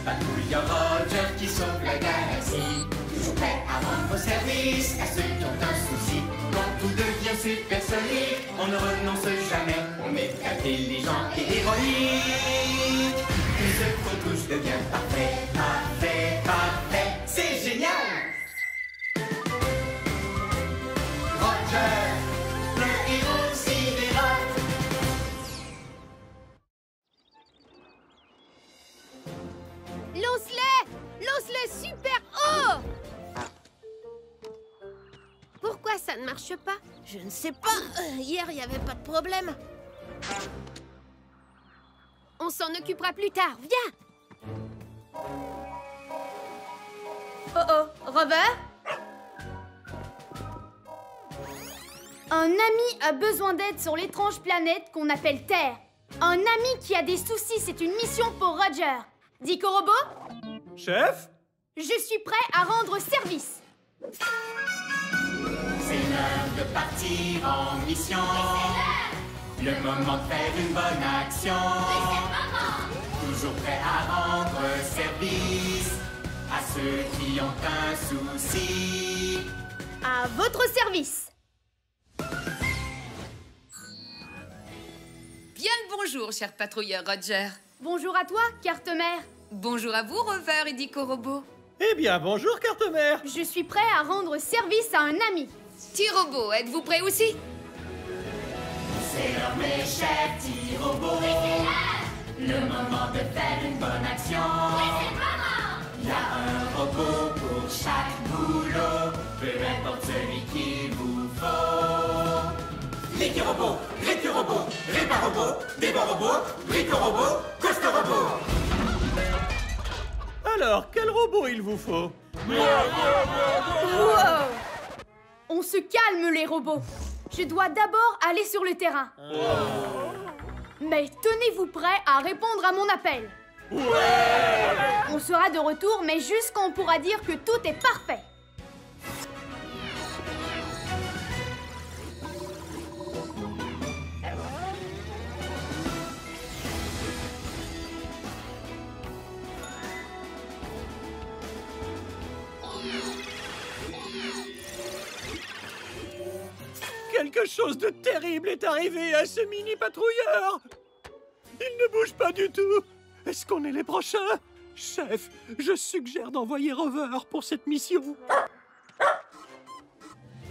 Patrouilleur Roger qui sauve la galaxie. Toujours prêt à rendre service à ceux qui ont un souci. Quand tout devient supersonique, on ne renonce jamais. On est intelligent et héroïque. Tout ce qu'on touche devient parfait, parfait, parfait. C'est génial! Roger, le héros sidéral. Lance-les! Lance-les super haut! Pourquoi ça ne marche pas? Je ne sais pas. Hier, il n'y avait pas de problème. On s'en occupera plus tard, viens! Oh oh, Rover? Un ami a besoin d'aide sur l'étrange planète qu'on appelle Terre. Un ami qui a des soucis, c'est une mission pour Roger. Dico Robot? Chef? Je suis prêt à rendre service. C'est l'heure de partir en mission. Le moment de faire une bonne action. Toujours prêt à rendre service à ceux qui ont un souci. À votre service. Bien le bonjour, cher patrouilleur Roger. Bonjour à toi, Carte-Mère. Bonjour à vous, Rover et Dico Robot. Eh bien, bonjour, Carte-Mère. Je suis prêt à rendre service à un ami. T-Robot, êtes-vous prêt aussi? C'est l'heure, mes chers petits robots. Le moment de faire une bonne action. Il y a un robot pour chaque boulot, peu importe celui qu'il vous faut. L'équi-robot, récu-robot, répar-robot, débat-robot, brico-robot, coste-robot. Alors, quel robot il vous faut? Wow! On se calme, les robots. Je dois d'abord aller sur le terrain. Mais tenez-vous prêts à répondre à mon appel. On sera de retour, mais juste quand on pourra dire que tout est parfait. Quelque chose de terrible est arrivé à ce mini-patrouilleur. Il ne bouge pas du tout. Est-ce qu'on est les prochains? Chef, je suggère d'envoyer Rover pour cette mission.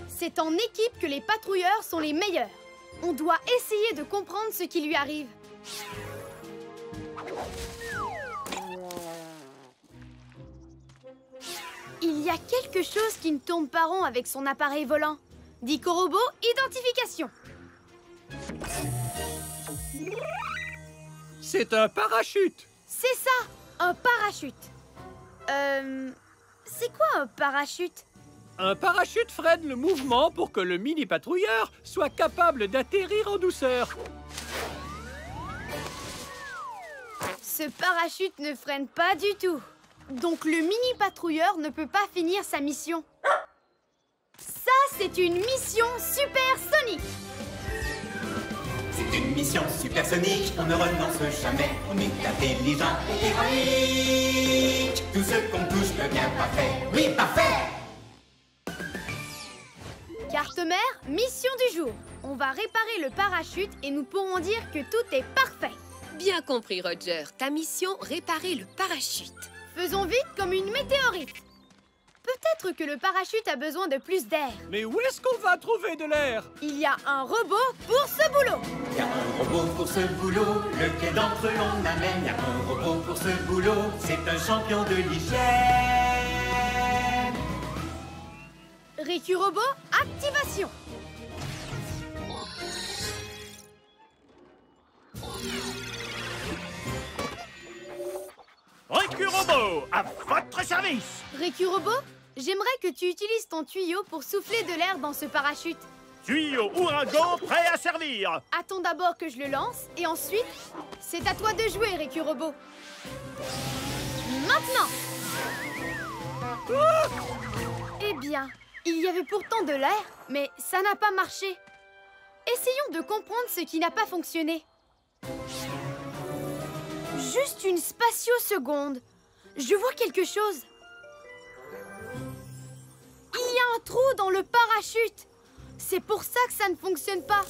C'est en équipe que les patrouilleurs sont les meilleurs. On doit essayer de comprendre ce qui lui arrive. Il y a quelque chose qui ne tourne pas rond avec son appareil volant. Dico Robot, identification. C'est un parachute. C'est ça, un parachute. C'est quoi un parachute? Un parachute freine le mouvement pour que le mini-patrouilleur soit capable d'atterrir en douceur. Ce parachute ne freine pas du tout. Donc le mini-patrouilleur ne peut pas finir sa mission. Ça, c'est une mission supersonique. C'est une mission supersonique, on ne renonce jamais. On est intelligent et héroïque. Tout ce qu'on touche devient parfait. Oui, parfait! Carte-Mère, mission du jour. On va réparer le parachute et nous pourrons dire que tout est parfait. Bien compris, Roger. Ta mission, réparer le parachute. Faisons vite comme une météorite. Peut-être que le parachute a besoin de plus d'air. Mais où est-ce qu'on va trouver de l'air? Il y a un robot pour ce boulot. Il y a un robot pour ce boulot, lequel d'entre eux l'on amène? Il y a un robot pour ce boulot, c'est un champion de l'hygiène. Récu Robot, activation. Récu Robot, à votre service. Récu Robot, j'aimerais que tu utilises ton tuyau pour souffler de l'air dans ce parachute. Tuyau ouragan prêt à servir. Attends d'abord que je le lance et ensuite, c'est à toi de jouer, Récu Robot. Maintenant. Eh bien, il y avait pourtant de l'air, mais ça n'a pas marché. Essayons de comprendre ce qui n'a pas fonctionné. Juste une spatio-seconde. Je vois quelque chose. Il y a un trou dans le parachute. C'est pour ça que ça ne fonctionne pas.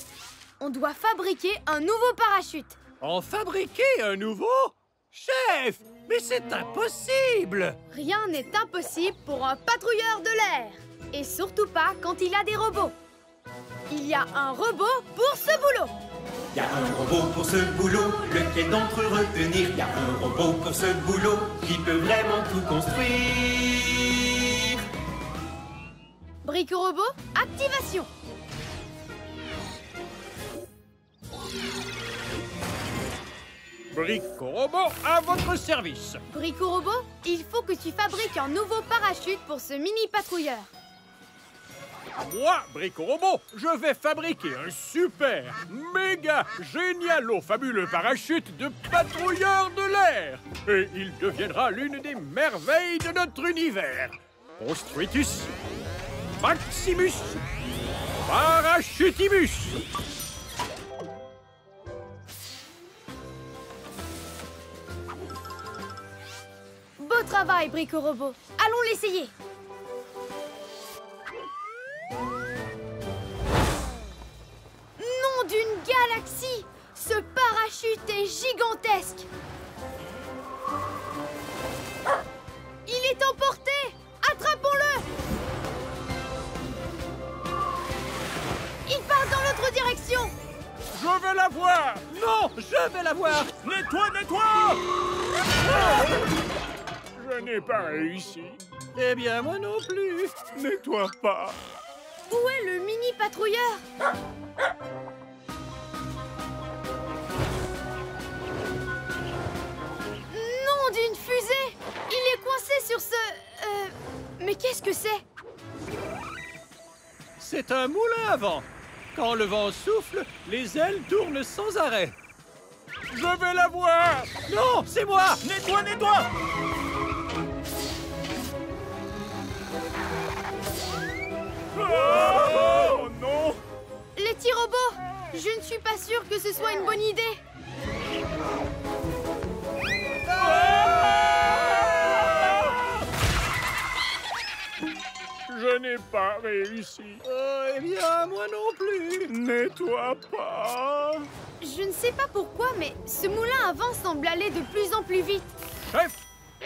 On doit fabriquer un nouveau parachute. En fabriquer un nouveau? Chef, mais c'est impossible! Rien n'est impossible pour un patrouilleur de l'air. Et surtout pas quand il a des robots. Il y a un robot pour ce boulot. Y a un robot pour ce boulot, lequel d'entre eux retenir? Y a un robot pour ce boulot, qui peut vraiment tout construire. Brico Robot, activation. Brico Robot à votre service. Brico Robot, il faut que tu fabriques un nouveau parachute pour ce mini patrouilleur. Moi, Brico Robot, je vais fabriquer un super, méga, génialo, fabuleux parachute de patrouilleur de l'air. Et il deviendra l'une des merveilles de notre univers. Construitus, Maximus, Parachutimus. Beau travail, Brico Robot. Allons l'essayer. Nom d'une galaxie! Ce parachute est gigantesque! Il est emporté! Attrapons-le! Il part dans l'autre direction! Je vais la voir. Non, je vais la voir. Nettoie! Je n'ai pas réussi. Eh bien, moi non plus. Nettoie pas. Où est le mini patrouilleur? Nom d'une fusée! Il est coincé sur ce... Mais qu'est-ce que c'est? C'est un moulin à vent. Quand le vent souffle, les ailes tournent sans arrêt. Je vais la voir. Non, c'est moi. Nettoie! Oh non. Les petits robots! Je ne suis pas sûre que ce soit une bonne idée. Je n'ai pas réussi. Eh bien, moi non plus. Nettoie pas. Je ne sais pas pourquoi, mais ce moulin à vent semble aller de plus en plus vite. Chef,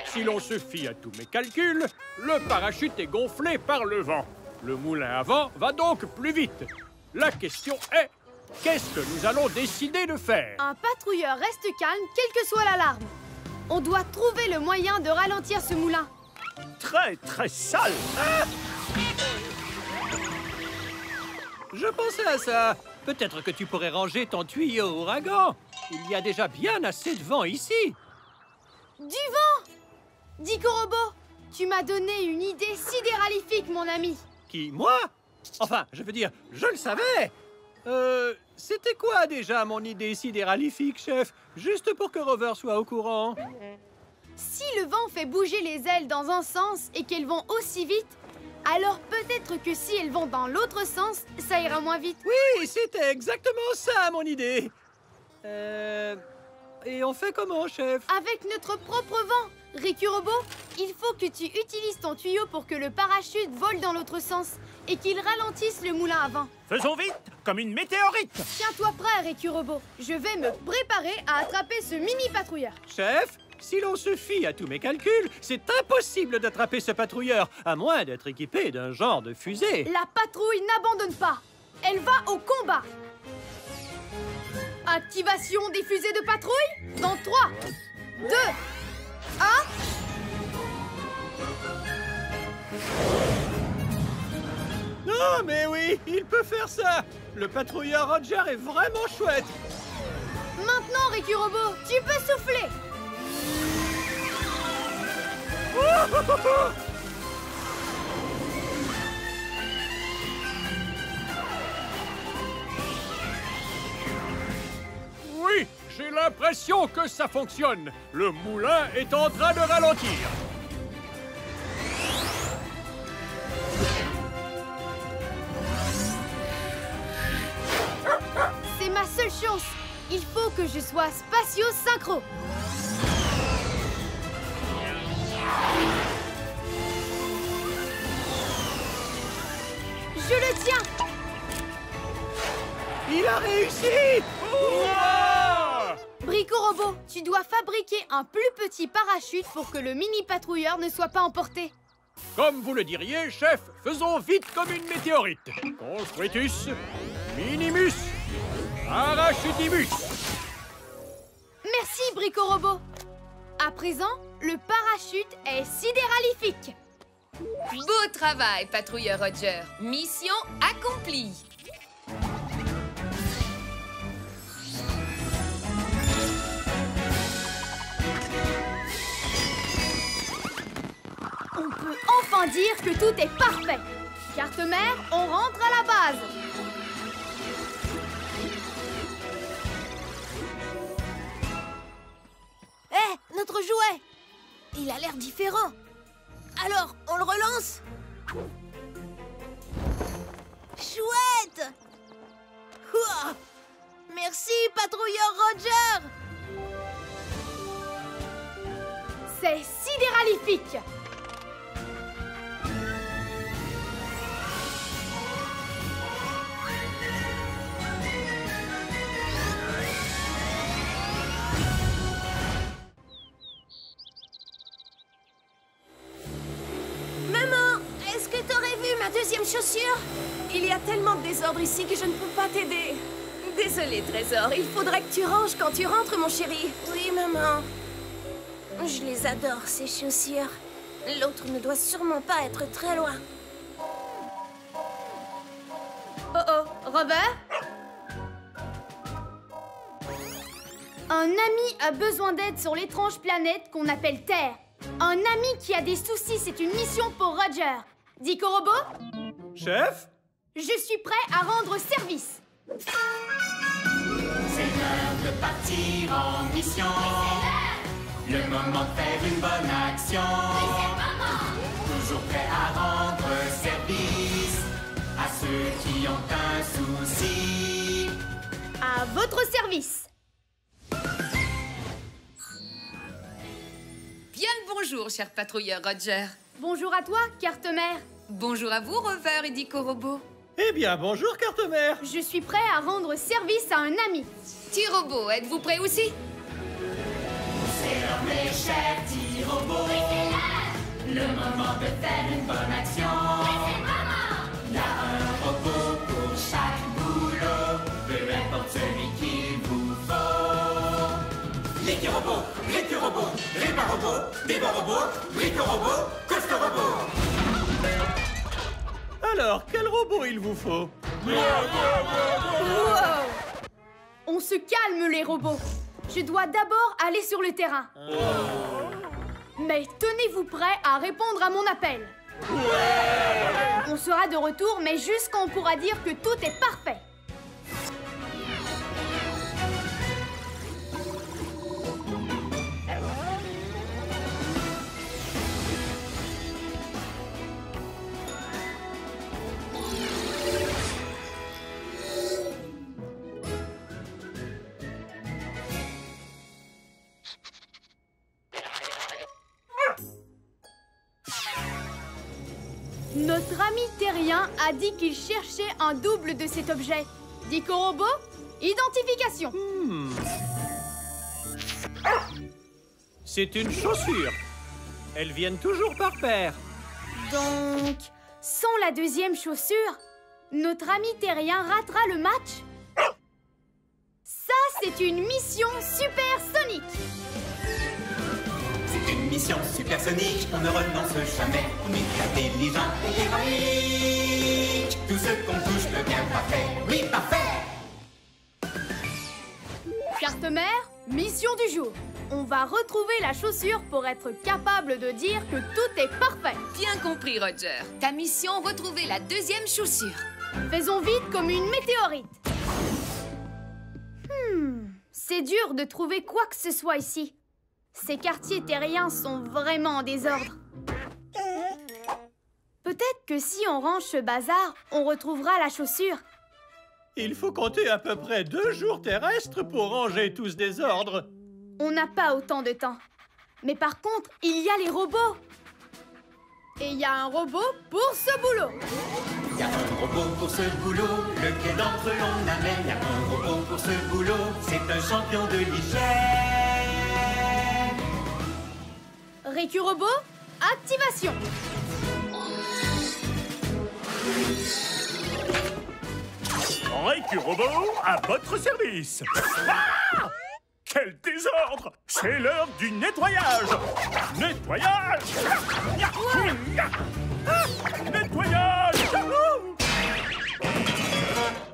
si l'on se fie à tous mes calculs, le parachute est gonflé par le vent. Le moulin à vent va donc plus vite. La question est, qu'est-ce que nous allons décider de faire? Un patrouilleur reste calme, quelle que soit l'alarme. On doit trouver le moyen de ralentir ce moulin. Très sale. Ah! Je pensais à ça. Peut-être que tu pourrais ranger ton tuyau ouragan. Il y a déjà bien assez de vent ici. Du vent! Dico Robot, tu m'as donné une idée sidéralifique, mon ami. Qui, moi? Enfin, je veux dire, je le savais. C'était quoi déjà mon idée sidéralifique, chef? Juste pour que Rover soit au courant. Si le vent fait bouger les ailes dans un sens et qu'elles vont aussi vite, alors peut-être que si elles vont dans l'autre sens, ça ira moins vite. Oui, c'était exactement ça, mon idée. Et on fait comment, chef? Avec notre propre vent. Ricky Robot, il faut que tu utilises ton tuyau pour que le parachute vole dans l'autre sens et qu'il ralentisse le moulin à vent. Faisons vite, comme une météorite. Tiens-toi prêt, Ricky Robot. Je vais me préparer à attraper ce mini patrouilleur. Chef, si l'on se fie à tous mes calculs, c'est impossible d'attraper ce patrouilleur, à moins d'être équipé d'un genre de fusée. La patrouille n'abandonne pas. Elle va au combat. Activation des fusées de patrouille dans 3, 2, 1... Non, mais oui, il peut faire ça. Le patrouilleur Roger est vraiment chouette. Maintenant, Ricky Robot, tu peux souffler. Oui, j'ai l'impression que ça fonctionne. Le moulin est en train de ralentir. C'est ma seule chance. Il faut que je sois spatio-synchro. Je le tiens! Il a réussi! Brico-Robot, tu dois fabriquer un plus petit parachute pour que le mini-patrouilleur ne soit pas emporté. Comme vous le diriez, chef, faisons vite comme une météorite. Construitus, minimus, parachutimus. Merci, Brico-Robot. À présent, le parachute est sidéralifique. Beau travail, patrouilleur Roger. Mission accomplie. On peut enfin dire que tout est parfait. Carte-mère, on rentre à la base. Hé, notre jouet! Il a l'air différent. Alors, on le relance? Chouette! Ouah! Merci, patrouilleur Roger! C'est sidéralifique. Maman, est-ce que t'aurais vu ma deuxième chaussure? Il y a tellement de désordre ici que je ne peux pas t'aider. Désolée, Trésor. Il faudrait que tu ranges quand tu rentres, mon chéri. Oui, maman. Je les adore, ces chaussures. L'autre ne doit sûrement pas être très loin. Oh oh, Robert? Un ami a besoin d'aide sur l'étrange planète qu'on appelle Terre. Un ami qui a des soucis, c'est une mission pour Roger. Brico-Robot? Chef? Je suis prêt à rendre service. C'est l'heure de partir en mission. Le moment de faire une bonne action. Toujours prêt à rendre service à ceux qui ont un souci. À votre service. Bien le bonjour, cher patrouilleur Roger. Bonjour à toi, carte-mère. Bonjour à vous, Rover et Brico-Robot. Eh bien, bonjour, carte-mère. Je suis prêt à rendre service à un ami. T-Robot, êtes-vous prêt aussi? C'est l'heure, mes chers petits robots. Le moment de faire une bonne action. Il y a un robot pour chaque boulot, peu importe celui qu'il vous faut. L'équi-robot, récu-robot, répa-robot, débat-robot, brico-robot, coste-robot. Alors, quel robot il vous faut? Wow! On se calme, les robots. Je dois d'abord aller sur le terrain. Mais tenez-vous prêts à répondre à mon appel. On sera de retour, mais juste quand on pourra dire que tout est parfait. Notre ami terrien a dit qu'il cherchait un double de cet objet. Brico-Robot, identification. C'est une chaussure. Elles viennent toujours par paire. Donc, sans la deuxième chaussure, notre ami terrien ratera le match? Ça, c'est une mission supersonique. C'est une mission supersonique, on ne renonce jamais. On est intelligent et héroïque. Tout ce qu'on touche devient parfait. Oui, parfait. Carte-mère, mission du jour. On va retrouver la chaussure pour être capable de dire que tout est parfait. Bien compris, Roger. Ta mission, retrouver la deuxième chaussure. Faisons vite comme une météorite. C'est dur de trouver quoi que ce soit ici. Ces quartiers terriens sont vraiment en désordre. Peut-être que si on range ce bazar, on retrouvera la chaussure. Il faut compter à peu près 2 jours terrestres pour ranger tout ce désordre. On n'a pas autant de temps. Mais par contre, il y a les robots. Et il y a un robot pour ce boulot. Il y a un robot pour ce boulot, lequel d'entre eux on amène. Il y a un robot pour ce boulot, c'est un champion de l'hygiène. Récurobot, activation. Récurobot, à votre service. Ah! Quel désordre! C'est l'heure du nettoyage! Nettoyage! Nettoyage!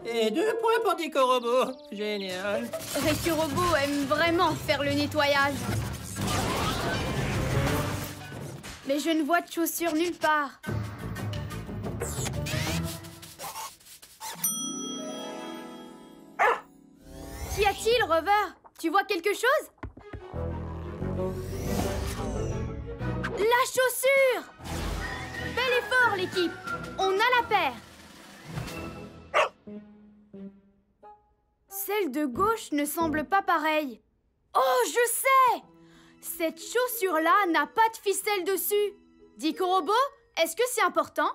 Et 2 points pour Dico Robot. Génial. Récurobot aime vraiment faire le nettoyage. Mais je ne vois de chaussures nulle part. Qu'y a-t-il, Rover? Tu vois quelque chose? La chaussure! Bel effort, l'équipe! On a la paire! Celle de gauche ne semble pas pareille. Oh, je sais! Cette chaussure-là n'a pas de ficelle dessus. Dico Robot, est-ce que c'est important?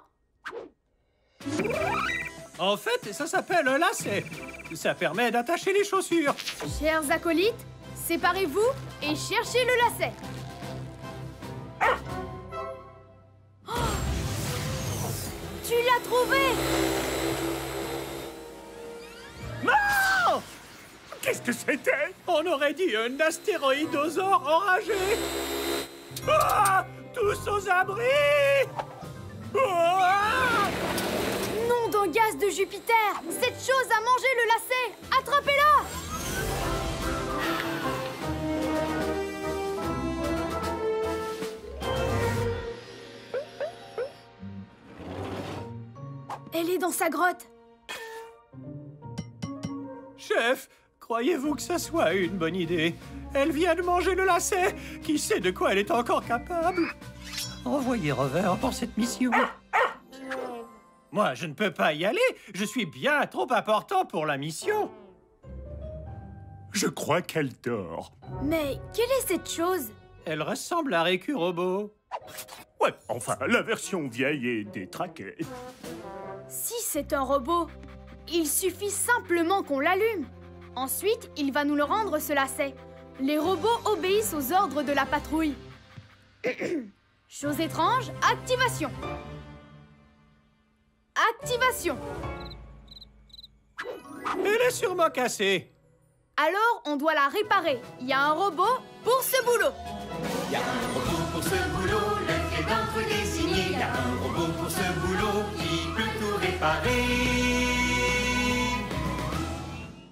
En fait, ça s'appelle un lacet. Ça permet d'attacher les chaussures. Chers acolytes, séparez-vous et cherchez le lacet. Oh! Tu l'as trouvé! Non! Qu'est-ce que c'était? On aurait dit un astéroïdosaure enragé. Ah! Tous aux abris! Ah! Nom d'un gaz de Jupiter! Cette chose a mangé le lacet! Attrapez-la! Elle est dans sa grotte. Chef, croyez-vous que ça soit une bonne idée? Elle vient de manger le lacet. Qui sait de quoi elle est encore capable? Envoyez Rover pour cette mission. Moi, je ne peux pas y aller. Je suis bien trop important pour la mission. Je crois qu'elle dort. Mais quelle est cette chose? Elle ressemble à Récurobot. Ouais, enfin, la version vieille et détraquée. Si c'est un robot, il suffit simplement qu'on l'allume. Ensuite, il va nous le rendre, ce lacet. Les robots obéissent aux ordres de la patrouille. Chose étrange, activation. Activation. Elle est sûrement cassée. Alors, on doit la réparer. Il y a un robot pour ce boulot. Il y a un robot pour ce boulot, lequel d'entre eux désigné. Il y a un robot pour ce boulot qui peut tout réparer.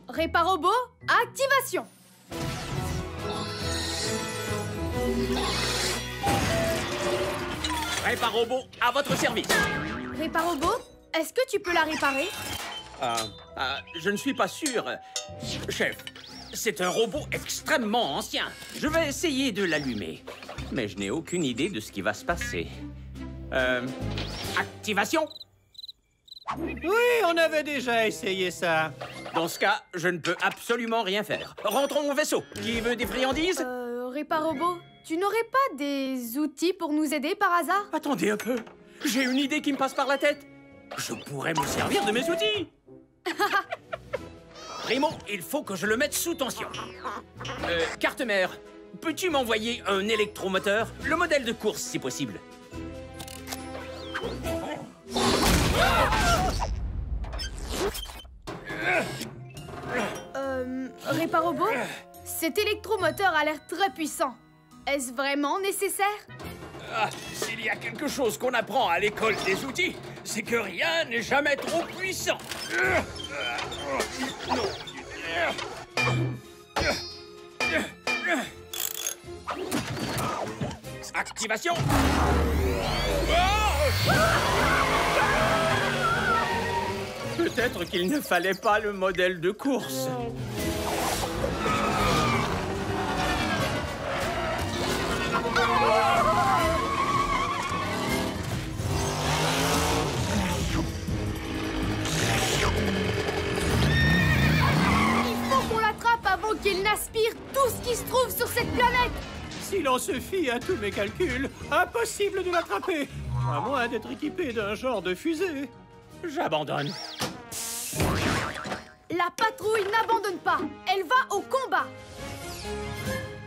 Réparobot, activation. Réparobot, à votre service. Réparobot, est-ce que tu peux la réparer? Je ne suis pas sûr. Chef, c'est un robot extrêmement ancien. Je vais essayer de l'allumer. Mais je n'ai aucune idée de ce qui va se passer. Activation? Oui, on avait déjà essayé ça. Dans ce cas, je ne peux absolument rien faire. Rentrons au vaisseau. Qui veut des friandises? Réparobot, tu n'aurais pas des outils pour nous aider par hasard? Attendez un peu. J'ai une idée qui me passe par la tête. Je pourrais me servir de mes outils. Primo, il faut que je le mette sous tension. Carte mère, peux-tu m'envoyer un électromoteur? Le modèle de course, si possible. Réparobot, cet électromoteur a l'air très puissant. Est-ce vraiment nécessaire? S'il y a quelque chose qu'on apprend à l'école des outils, c'est que rien n'est jamais trop puissant. Activation. Peut-être qu'il ne fallait pas le modèle de course. Il faut qu'on l'attrape avant qu'il n'aspire tout ce qui se trouve sur cette planète. Si l'on se fie à tous mes calculs, impossible de l'attraper. À moins d'être équipé d'un genre de fusée. J'abandonne. La patrouille n'abandonne pas. Elle va au combat.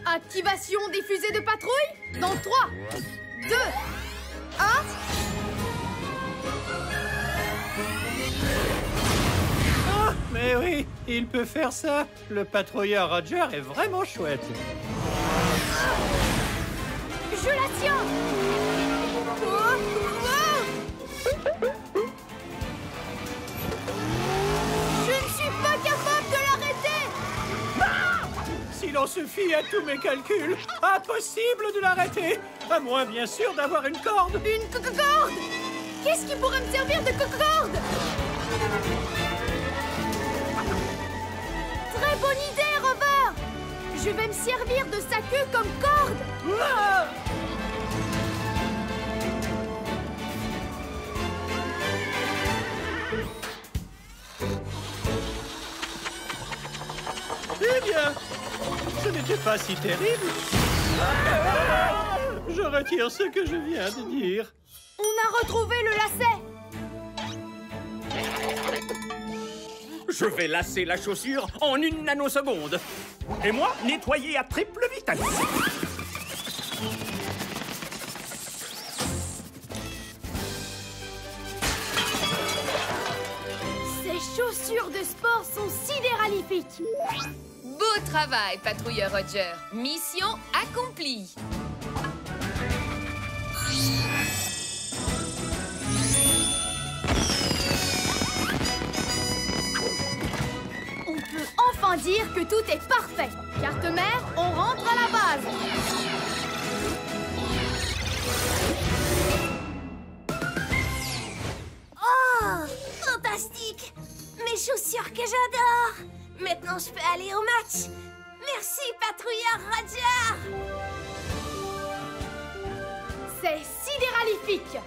Activation des fusées de patrouille dans 3, 2, 1... Ah, mais oui, il peut faire ça. Le patrouilleur Roger est vraiment chouette. Je la tiens. Je ne suis pas capable de l'arrêter. Si l'on se fie à tous mes calculs, impossible de l'arrêter. À moins, bien sûr, d'avoir une corde. Une corde. Qu'est-ce qui pourrait me servir de corde? Très bonne idée, Rover. Je vais me servir de sa queue comme corde. Ah! Eh bien, ce n'était pas si terrible. Je retire ce que je viens de dire. On a retrouvé le lacet. Je vais lasser la chaussure en 1 nanoseconde. Et moi, nettoyer à triple vitesse. Ces chaussures de sport sont sidéralifiques. Beau travail, patrouilleur Roger. Mission accomplie. On peut enfin dire que tout est parfait. Carte-mère, on rentre à la base. Oh, fantastique! Mes chaussures que j'adore! Maintenant, je peux aller au match. Merci, patrouilleur Roger! C'est sidéralifique.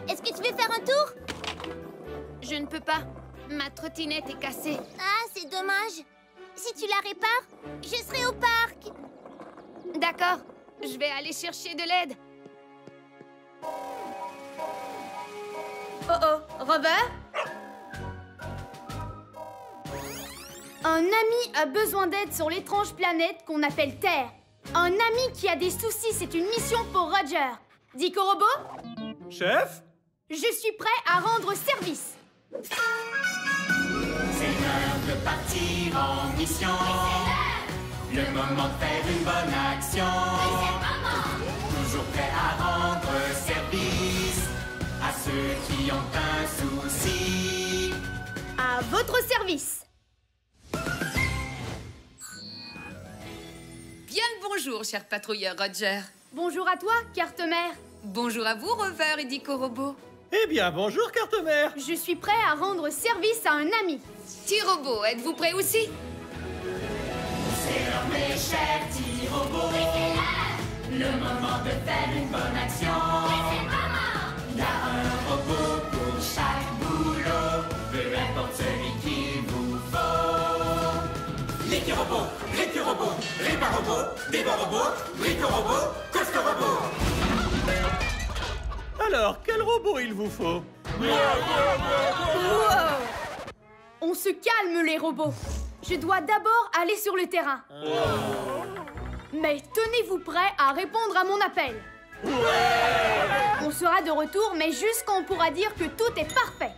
Est-ce que tu veux faire un tour? Je ne peux pas. Ma trottinette est cassée. Ah, c'est dommage. Si tu la répares, je serai au parc. D'accord. Je vais aller chercher de l'aide. Oh, Rover? Un ami a besoin d'aide sur l'étrange planète qu'on appelle Terre. Un ami qui a des soucis, c'est une mission pour Roger. Dico Robot? Chef? Je suis prêt à rendre service. C'est l'heure de partir en mission. Le moment de faire une bonne action. Toujours prêt à rendre service à ceux qui ont un souci. À votre service. Bien le bonjour, cher patrouilleur Roger. Bonjour à toi, carte-mère. Bonjour à vous, Rover et Dico Robot. Eh bien, bonjour, carte-mère. Je suis prêt à rendre service à un ami. T-Robot, êtes-vous prêt aussi? C'est l'heure, mes chers petits robots. Le moment de faire une bonne action. Il y a un robot pour chaque boulot, peu importe celui qu'il vous faut. L'équi-robot, récu-robot, répar-robot, débat-robot, brico-robot, coste-robot. Alors, quel robot il vous faut? Wow! On se calme, les robots. Je dois d'abord aller sur le terrain. Mais tenez-vous prêts à répondre à mon appel. On sera de retour, mais juste quand on pourra dire que tout est parfait.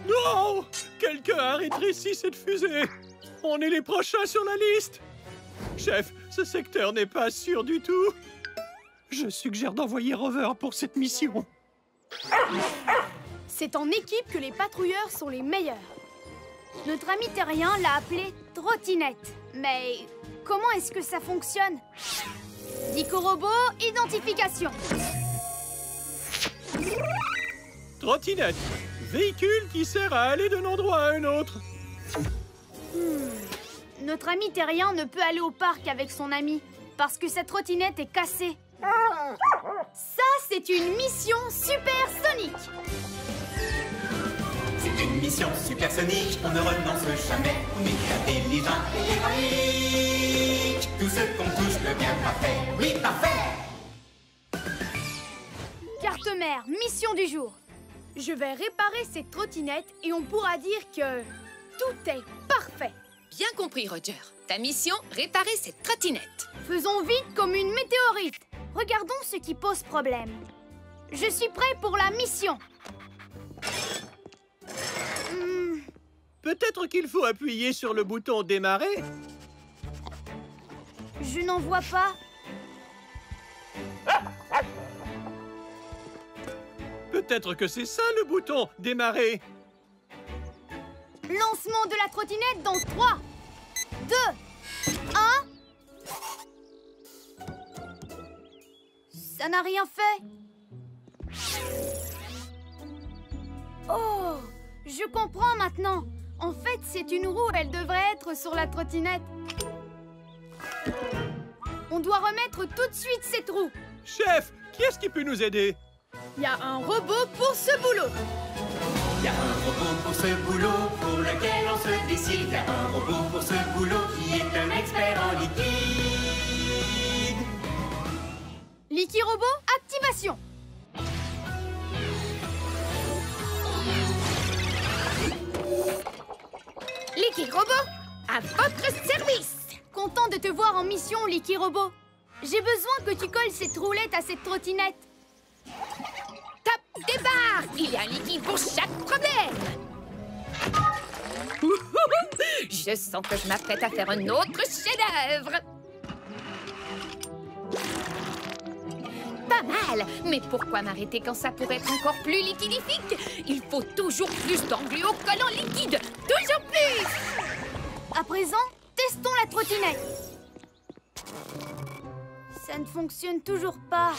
Non! Quelqu'un arrête ici cette fusée! On est les prochains sur la liste! Chef, ce secteur n'est pas sûr du tout. Je suggère d'envoyer Rover pour cette mission. C'est en équipe que les patrouilleurs sont les meilleurs. Notre ami terrien l'a appelée trottinette. Mais comment est-ce que ça fonctionne? Licky-Robot, identification. Trottinette, véhicule qui sert à aller d'un endroit à un autre. Notre ami terrien ne peut aller au parc avec son ami parce que sa trottinette est cassée. Ça, c'est une mission supersonique. C'est une mission supersonique, on ne renonce jamais. On est intelligent et héroïque. Tout ce qu'on touche devient parfait. Oui, parfait. Carte-mère, mission du jour. Je vais réparer cette trottinette et on pourra dire que tout est parfait. Bien compris, Roger. Ta mission, réparer cette trottinette. Faisons vite comme une météorite. Regardons ce qui pose problème. Je suis prêt pour la mission. Peut-être qu'il faut appuyer sur le bouton démarrer. Je n'en vois pas. Peut-être que c'est ça le bouton démarrer. Lancement de la trottinette dans 3, 2, 1. Ça n'a rien fait. Oh, je comprends maintenant. En fait, c'est une roue. Elle devrait être sur la trottinette. On doit remettre tout de suite cette roue. Chef, qui est-ce qui peut nous aider? Il y a un robot pour ce boulot. Il y a un robot pour ce boulot, pour lequel on se décide. Il y a un robot pour ce boulot qui est un expert en liquide. Licky-Robot, activation. Licky-Robot, à votre service. Content de te voir en mission, Licky-Robot. J'ai besoin que tu colles cette roulette à cette trottinette. Top départ. Il y a un liquide pour chaque problème. Je sens que je m'apprête à faire un autre chef-d'œuvre. Pas mal, mais pourquoi m'arrêter quand ça pourrait être encore plus liquidifique? Il faut toujours plus d'engluocollants liquides. Toujours plus. À présent, testons la trottinette. Ça ne fonctionne toujours pas.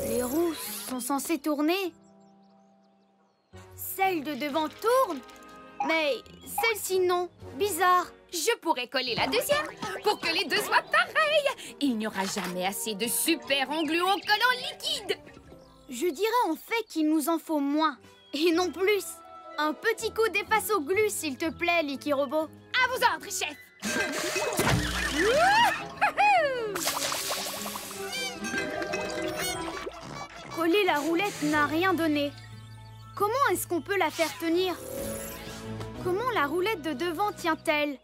Les roues sont censées tourner. Celle de devant tourne, mais celle-ci non. Bizarre. Je pourrais coller la deuxième pour que les deux soient pareilles. Il n'y aura jamais assez de super engluocollants liquides. Je dirais en fait qu'il nous en faut moins. Et non plus. Un petit coup d'efface au glu, s'il te plaît, Licky-Robot. À vos ordres, chef. Coller la roulette n'a rien donné. Comment est-ce qu'on peut la faire tenir? Comment la roulette de devant tient-elle?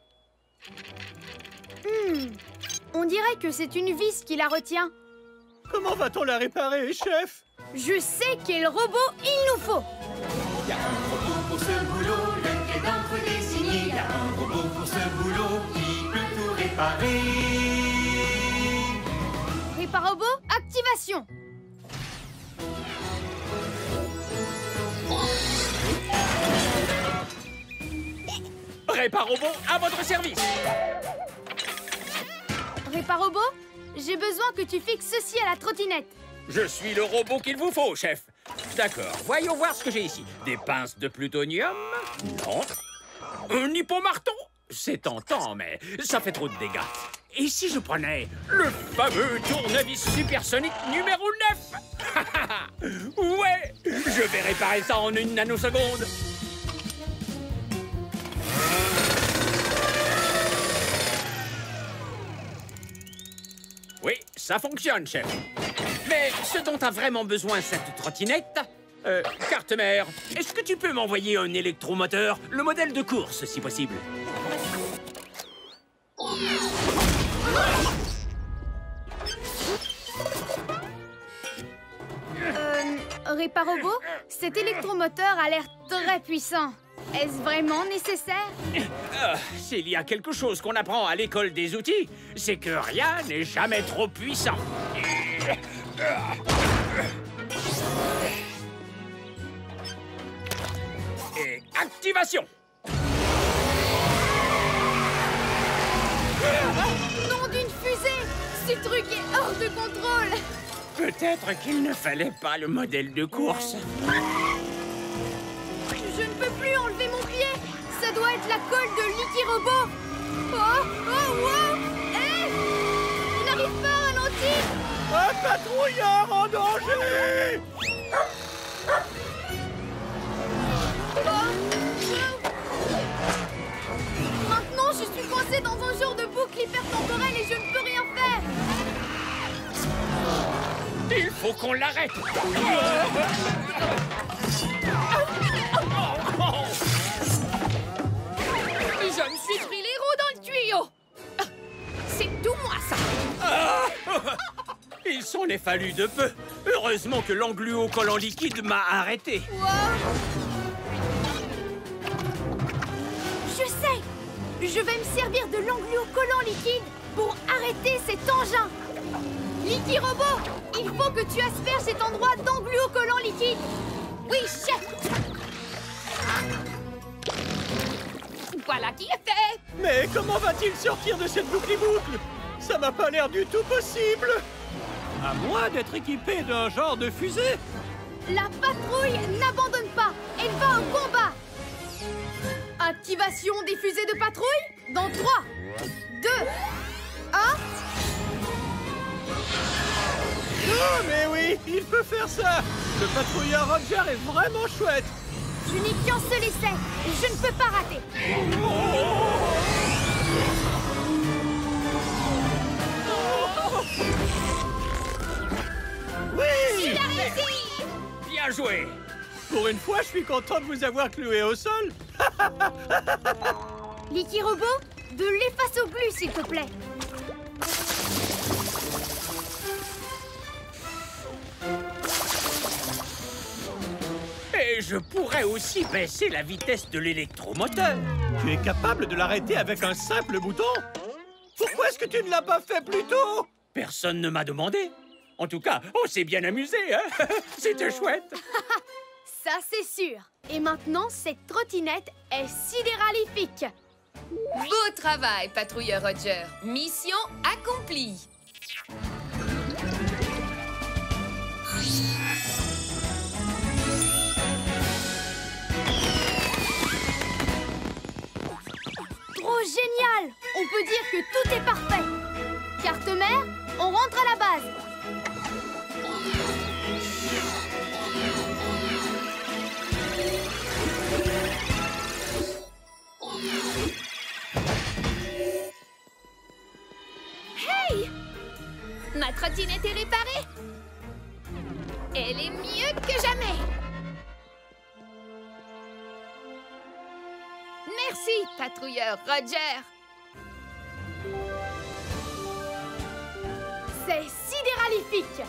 On dirait que c'est une vis qui la retient. Comment va-t-on la réparer, chef? Je sais quel robot il nous faut. Il y a un robot pour ce boulot, lequel d'entre désigné. Il y a un robot pour ce boulot qui peut tout réparer. Réparobot, activation. Réparobot, à votre service. Réparobot, j'ai besoin que tu fixes ceci à la trottinette. Je suis le robot qu'il vous faut, chef. D'accord, voyons voir ce que j'ai ici. Des pinces de plutonium? Non. Un hippomarteau? C'est tentant, mais ça fait trop de dégâts. Et si je prenais le fameux tournevis supersonique numéro 9? Ouais, je vais réparer ça en une nanoseconde. Oui, ça fonctionne, chef. Mais ce dont a vraiment besoin cette trottinette... carte-mère, est-ce que tu peux m'envoyer un électromoteur? Le modèle de course, si possible. Réparobot, cet électromoteur a l'air très puissant. Est-ce vraiment nécessaire? S'il y a quelque chose qu'on apprend à l'école des outils, c'est que rien n'est jamais trop puissant. Et activation! Peut-être qu'il ne fallait pas le modèle de course. Je ne peux plus enlever mon pied. Ça doit être la colle de Licky Robot. Oh! Hé! Je n'arrive pas à ralentir. Un patrouilleur en danger! Maintenant, je suis coincée dans un genre de boucle hypertemporelle et je ne peux rien faire. Il faut qu'on l'arrête. Je me suis pris les roues dans le tuyau. C'est tout moi, ça. Il s'en est fallu de peu. Heureusement que l'engluocollant liquide m'a arrêté. Je sais. Je vais me servir de l'engluocollant liquide pour arrêter cet engin. Licky Robot, il faut que tu asperges cet endroit d'engluocollant liquide. Oui, chef. Voilà qui est fait. Mais comment va-t-il sortir de cette boucle-boucle? Ça m'a pas l'air du tout possible. À moins d'être équipé d'un genre de fusée. La patrouille n'abandonne pas. Elle va au combat. Activation des fusées de patrouille dans 3, 2, 1... Oh, mais oui, il peut faire ça. Le patrouilleur Roger est vraiment chouette. Je n'ai qu'un seul essai. Je ne peux pas rater. Oui! Il a réussi. Bien joué. Pour une fois, je suis content de vous avoir cloué au sol. Licky Robot, de l'efface au glu, s'il te plaît. Et je pourrais aussi baisser la vitesse de l'électromoteur. Tu es capable de l'arrêter avec un simple bouton? Pourquoi est-ce que tu ne l'as pas fait plus tôt? Personne ne m'a demandé. En tout cas, on s'est bien amusé, hein? C'était chouette. Ça, c'est sûr. Et maintenant, cette trottinette est sidéralifique. Beau travail, patrouilleur Roger. Mission accomplie. Trop génial! On peut dire que tout est parfait. Carte mère, on rentre à la base. Hey! Ma trottinette est réparée. Elle est mieux que jamais. Merci, patrouilleur Roger. C'est sidéralifique.